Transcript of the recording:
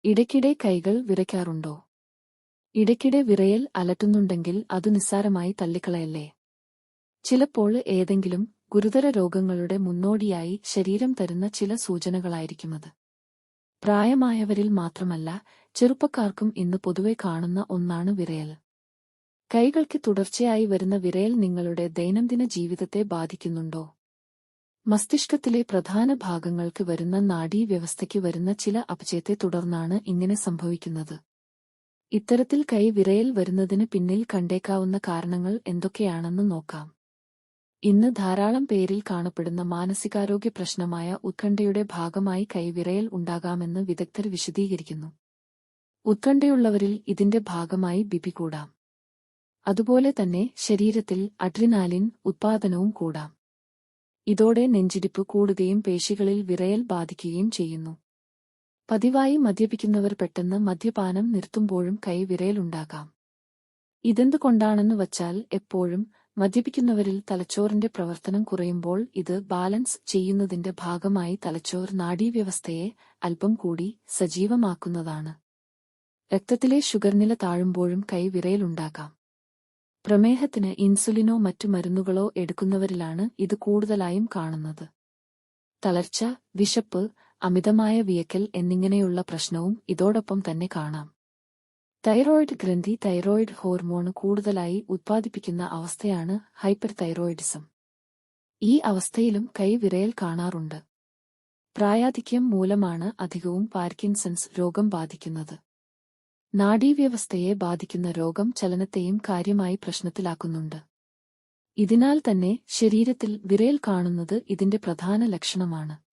ഇടയ്ക്കിടെ കൈകൾ വിറയ്ക്കാറുണ്ടോ? ഇടയ്ക്കിടെ വിറയൽ അലട്ടുന്നുണ്ടെങ്കിൽ അതു നിസ്സാരമായി തള്ളിക്കളയല്ലേ. ചിലപ്പോൾ ഏതെങ്കിലും ഗുരുതര രോഗങ്ങളുടെ മുന്നോടിയായി ശരീരം തരുന്ന ചില സൂചനകളായിരിക്കുമത്. പ്രായമായവരിൽ മാത്രമല്ല, ചെറുപ്പക്കാർക്കും ഇന്ന് പൊതുവെ കാണുന്ന ഒന്നാണ് വിറയൽ. കൈകൾക്ക് തുടർച്ചയായി വരുന്ന വിറയൽ നിങ്ങളുടെ ദൈനംദിന ജീവിതത്തെ ബാധിക്കുന്നുണ്ടോ? മസ്തിഷ്കത്തിലെ പ്രധാന ഭാഗങ്ങൾക്ക് വരുന്ന നാഡീവ്യവസ്ഥയ്ക്ക് വരുന്ന ചില അപചയത്തെ തുടർന്നാണ് ഇങ്ങനെ സംഭവിക്കുന്നത്. ഇത്തരത്തിൽ കൈ വിറയൽ വരുന്നതിന് പിന്നിൽ കണ്ടേക്കാവുന്ന കാരണങ്ങൾ എന്തൊക്കെയാണെന്ന് നോക്കാം. ഇന്ന് ധാരാളം പേരിൽ കാണപ്പെടുന്ന മാനസികാരോഗ്യ പ്രശ്നമായ ഉത്കണ്ഠയുടെ ഭാഗമായി കൈവിറയൽ ഉണ്ടാകാമെന്ന് വിദഗ്ധർ വിശദീകരിക്കുന്നു. ഉത്കണ്ഠയുള്ളവരിൽ ഇതിന്റെ ഭാഗമായി ബിപി കൂടാം. അതുപോലെ തന്നെ ശരീരത്തിൽ അഡ്രിനാലിൻ ഉത്പാദനവും കൂടാം. ഇതോടെ നെഞ്ചിടിപ്പ് കൂടുകയും പേശികളിൽ വിറയൽ ബാധിക്കുകയും ചെയ്യുന്നു. പതിവായി മദ്യപിക്കുന്നവർ പെട്ടെന്ന് മദ്യപാനം നിർത്തുമ്പോഴും കൈ വിറയലുണ്ടാകാം. ഇതെന്തുകൊണ്ടാണെന്ന് വച്ചാൽ എപ്പോഴും മദ്യപിക്കുന്നവരിൽ തലച്ചോറിന്റെ പ്രവർത്തനം കുറയുമ്പോൾ ഇത് ബാലൻസ് ചെയ്യുന്നതിന്റെ ഭാഗമായി തലച്ചോർ നാഡീവ്യവസ്ഥയെ അല്പം കൂടി സജീവമാക്കുന്നതാണ്. രക്തത്തിലെ ഷുഗർ നില താഴുമ്പോഴും കൈ വിറയലുണ്ടാകാം. പ്രമേഹത്തിന് ഇൻസുലിനോ മറ്റു മരുന്നുകളോ എടുക്കുന്നവരിലാണ് ഇത് കൂടുതലായും കാണുന്നത്. തളർച്ച, വിശപ്പ്, അമിതമായ വിയക്കൽ എന്നിങ്ങനെയുള്ള പ്രശ്നവും ഇതോടൊപ്പം തന്നെ കാണാം. തൈറോയിഡ് ഗ്രന്ഥി തൈറോയിഡ് ഹോർമോൺ കൂടുതലായി ഉത്പാദിപ്പിക്കുന്ന അവസ്ഥയാണ് ഹൈപ്പർതൈറോയിഡിസം. ഈ അവസ്ഥയിലും കൈ വിറയൽ കാണാറുണ്ട്. പ്രായാധിക്യം മൂലമാണ് അധികവും പാർക്കിൻസൺസ് രോഗം ബാധിക്കുന്നത്. നാഡീവ്യവസ്ഥയെ ബാധിക്കുന്ന രോഗം ചലനത്തെയും കാര്യമായി പ്രശ്നത്തിലാക്കുന്നുണ്ട്. ഇതിനാൽ തന്നെ ശരീരത്തിൽ വിറയൽ കാണുന്നത് ഇതിന്റെ പ്രധാന ലക്ഷണമാണ്.